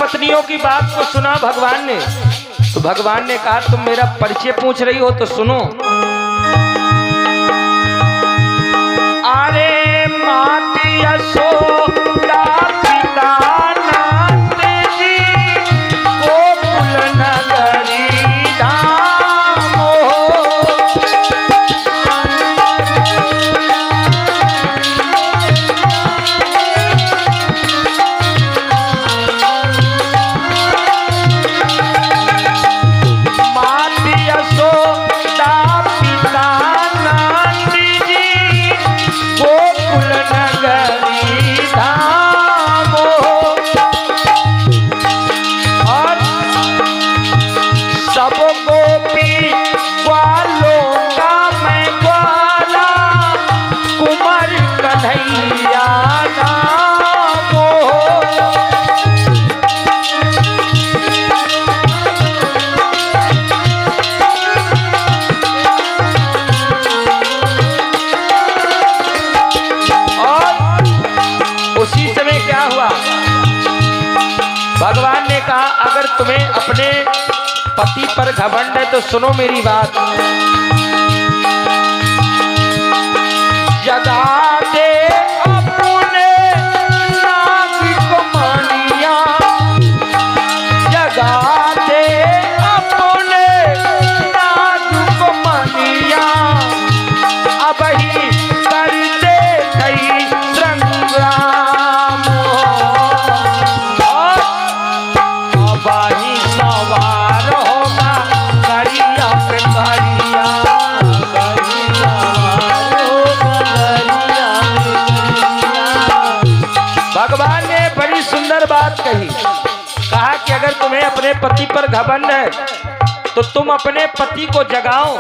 पत्नियों की बात को सुना भगवान ने, तो भगवान ने कहा तुम मेरा परिचय पूछ रही हो तो सुनो। अरे माती यशोदा पिता नंद जी गोकुल नगरी धाम हो। माती यशोदा पिता नंद जी गोकुल नगरी धाम हो। और सब गोपी ग्वालों का मैं ग्वाला कुंवर कन्हैया नाम हो। उसी समय क्या हुआ, भगवान ने कहा अगर तुम्हें अपने पति पर घमंड है तो सुनो मेरी बात। जगा दे अपने नाविक मणिया, जगा दे अपने नाविक मणिया, अब ही करते कई संग्राम हो। अब ही सवार होगा करिया पे करिया, भगवान ने बड़ी सुंदर बात कही। कहा कि अगर तुम्हें अपने पति पर घमंड है तो तुम अपने पति को जगाओ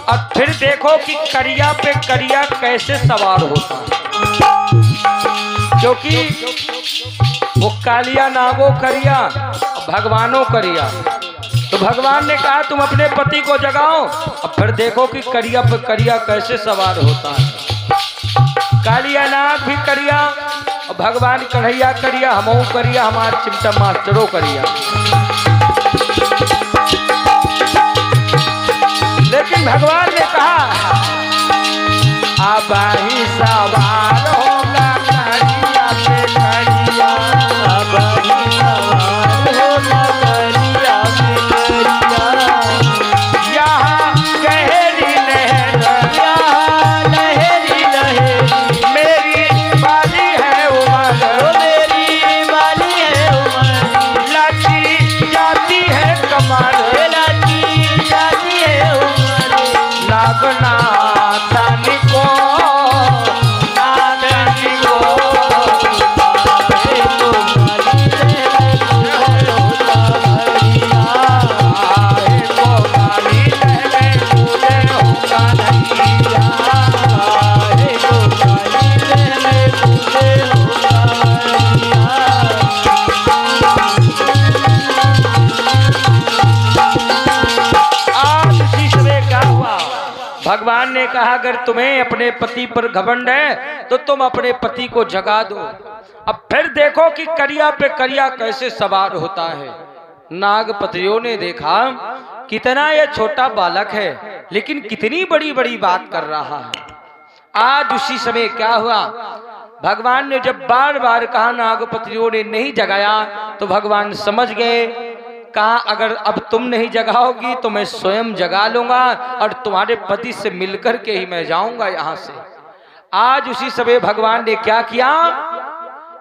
और फिर देखो कि करिया पे करिया कैसे सवार होता है। क्योंकि वो कालिया नागो करिया भगवानों करिया। तो भगवान ने कहा तुम अपने पति को जगाओ और फिर देखो कि करिया पे करिया कैसे सवार होता है। कालिया नाग भी करिया और भगवान कन्हैया करिया, हमऊ करिया, हमारे चिमटा मास्टरों करिया। लेकिन भगवान ने कहा अब ही सवार होगा करिया पे करिया, अब ही सवार होगा करिया पे करिया। यहाँ गहरी लहर, यहाँ लहरी लहरी, मेरी बाली है उमर, मेरी बाली है उमर, लाची जाती है कमर, लाची जाती है उमर, नागना थानी को नागनी को भगवान ने कहा अगर तुम्हें अपने पति पर घमंड है तो तुम अपने पति को जगा दो। अब फिर देखो कि करिया पे करिया कैसे सवार होता है। नागपतियों ने देखा कितना यह छोटा बालक है लेकिन कितनी बड़ी बड़ी बात कर रहा है। आज उसी समय क्या हुआ, भगवान ने जब बार बार कहा नागपतियों ने नहीं जगाया तो भगवान समझ गए। कहा अगर अब तुम नहीं जगाओगी तो मैं स्वयं जगा लूंगा और तुम्हारे पति से मिलकर के ही मैं जाऊंगा यहाँ से। आज उसी समय भगवान ने क्या किया,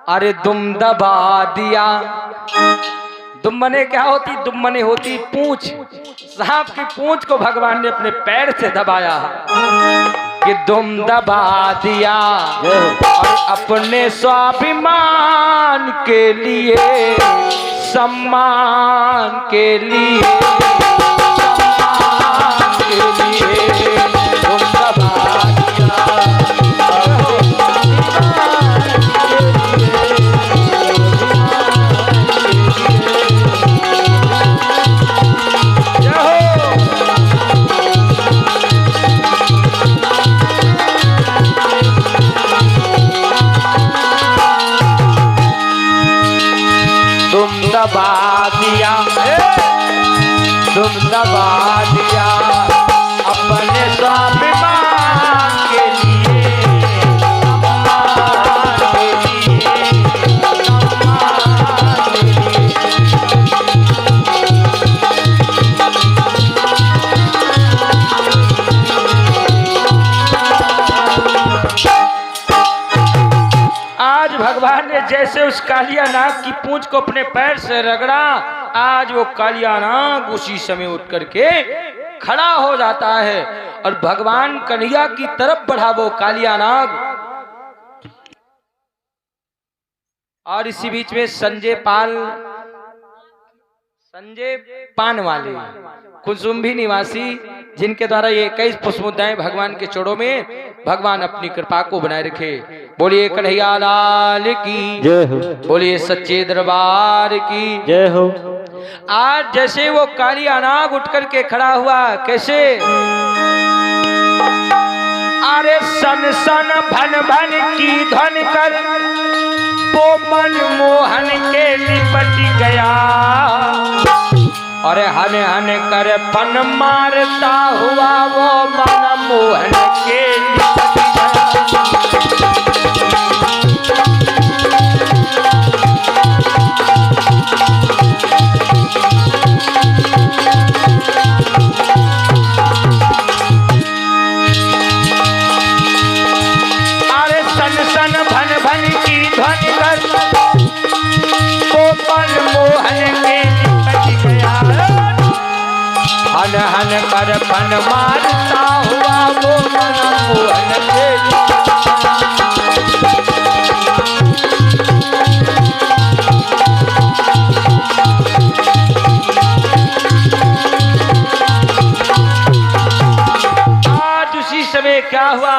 अरे दुम दबा दिया। दुम्मने क्या होती, दुम्मने होती पूंछ, सांप की पूंछ को भगवान ने अपने पैर से दबाया कि दुम दबा दिया और अपने स्वाभिमान के लिए, सम्मान के लिए, सम्मान के लिए दुम दबा भगवान ने जैसे उस कालिया नाग की पूंछ को अपने पैर से रगड़ा, आज वो कालिया नाग उसी समय उठ करके खड़ा हो जाता है और भगवान कन्हैया की तरफ बढ़ा वो कालिया नाग। और इसी बीच में संजय पान वाले कुसुम्भी निवासी, जिनके द्वारा ये 21 पुष्पोद्याय भगवान के चरणों में भगवान अपनी कृपा को बनाए रखे। बोलिए कन्हैया लाल की जय हो, बोलिए सच्चे दरबार की जय हो। आज जैसे वो कालिया नाग उठ करके खड़ा हुआ, कैसे? अरे सन सन भन भन की ध्वनि कर वो मनमोहन के लिपट गया, अरे हन हन कर फन मारता हुआ वो मनमोहन के लिपट हन हन कर फन मारता हुआ वो मनमोहन के आज उसी समय क्या हुआ,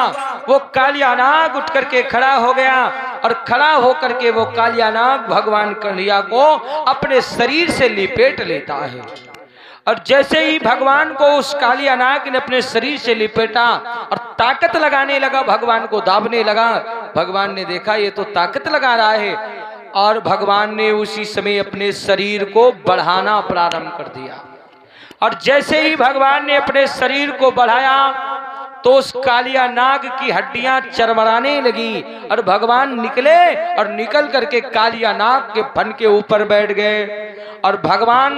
वो कालिया नाग उठ करके खड़ा हो गया और खड़ा होकर के वो कालिया नाग भगवान कन्हैया को अपने शरीर से लिपेट लेता है। और जैसे ही भगवान को उस कालिया नाग ने अपने शरीर से लिपेटा और ताकत लगाने लगा, भगवान को दाबने लगा, भगवान ने देखा ये तो ताकत लगा रहा है और भगवान ने उसी समय अपने शरीर को बढ़ाना प्रारंभ कर दिया। और जैसे ही भगवान ने अपने शरीर को बढ़ाया तो उस कालिया नाग की हड्डियां चरमराने लगी और भगवान निकले और निकल करके कालिया नाग के फन के ऊपर बैठ गए। और भगवान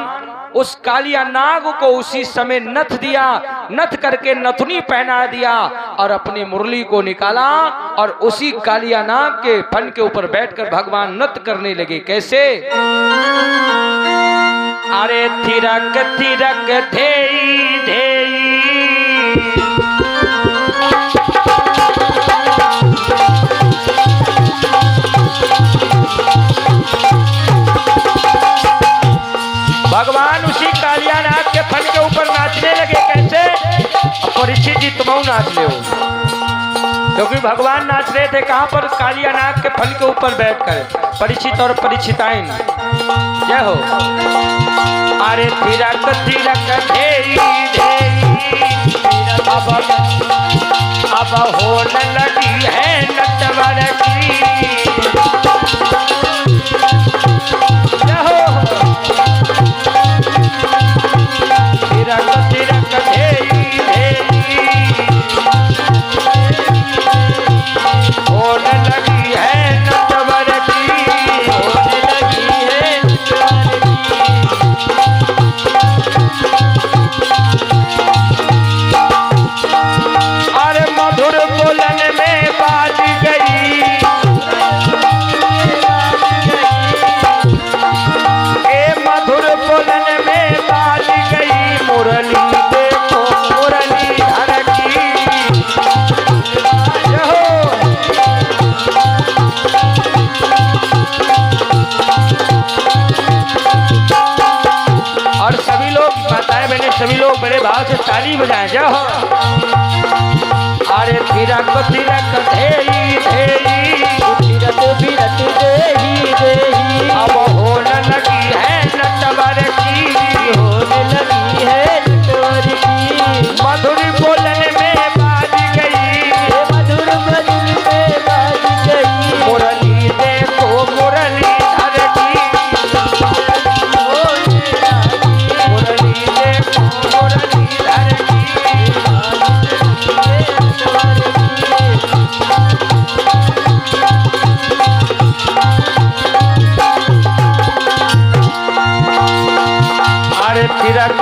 उस कालिया नाग को उसी समय नथ दिया, नथ करके नथुनी पहना दिया और अपनी मुरली को निकाला और उसी कालिया नाग के फन के ऊपर बैठकर भगवान नृत्य करने लगे। कैसे? अरे थिरक थिरक धेई धेई भगवान उसी कालिया नाग के फन के ऊपर नाचने लगे। कैसे? परीक्षित जी तुम नाच ले, क्योंकि भगवान नाच रहे थे कहां पर? कालिया नाग के फन के ऊपर बैठकर। परीक्षित और परीक्षिताएं जय हो। अरे थिरक थिरक धेई धेई अब होने लगी है नटवर की। जय हो। थिरक थिरक धेई धेई होने लगी है नटवर की, होने लगी है नटवर की। अरे मधुर बोलन में बाज गई, ए मधुर बोलन में बाज गई मुरली, देखो मुरली धर की। और सभी लोग माताएं बहने सभी लोग बड़े भाव से ताली बजाएं। जय हो। अरे थिरक थिरक धेई धेई थिरक थिरक धेई धेई अब होने लगी है नटवर की, होने लगी है नटवर की। मधुर बोलन में बाज गई, मधुर बोलन में बाज गई मुरली, देखो मुरली धर की। मुरली देखो मुरली धर की। अरे थिरक